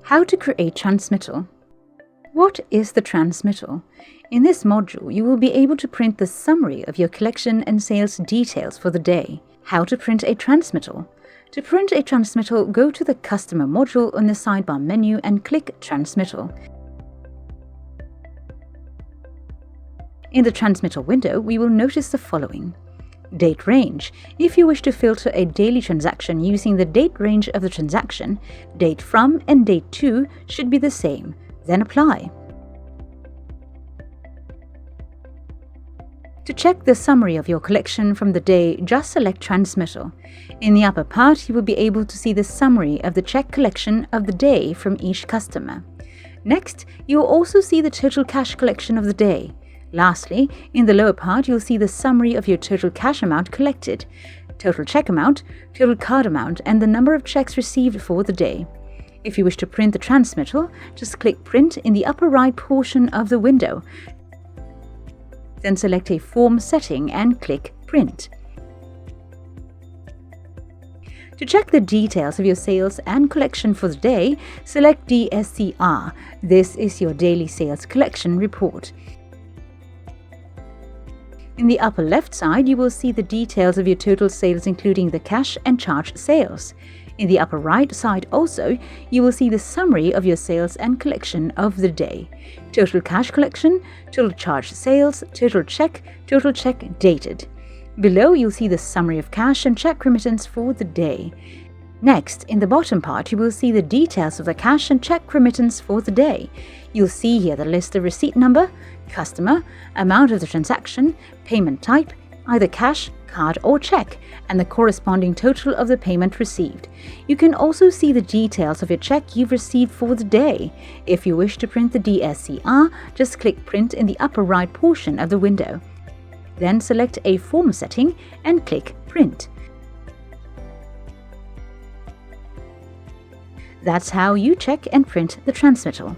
How to create transmittal. What is the transmittal? In this module, you will be able to print the summary of your collection and sales details for the day. How to print a transmittal. To print a transmittal, go to the Customer module on the sidebar menu and click Transmittal. In the Transmittal window, we will notice the following. Date range. If you wish to filter a daily transaction using the date range of the transaction, date from and date to should be the same. Then apply. To check the summary of your collection from the day, just select Transmittal. In the upper part, you will be able to see the summary of the check collection of the day from each customer. Next, you will also see the total cash collection of the day. Lastly, in the lower part, you'll see the summary of your total cash amount collected, total check amount, total card amount, and the number of checks received for the day. If you wish to print the transmittal, just click Print in the upper right portion of the window. Then select a form setting and click Print. To check the details of your sales and collection for the day, select DSCR. This is your daily sales collection report. In the upper left side, you will see the details of your total sales including the cash and charge sales. In the upper right side also, you will see the summary of your sales and collection of the day. Total cash collection, total charge sales, total check dated. Below, you'll see the summary of cash and check remittance for the day. Next, in the bottom part, you will see the details of the cash and check remittance for the day. You'll see here the list of receipt number, customer, amount of the transaction, payment type, either cash, card or check, and the corresponding total of the payment received. You can also see the details of your check you've received for the day. If you wish to print the DSCR, just click Print in the upper right portion of the window. Then select a form setting and click Print. That's how you check and print the transmittal.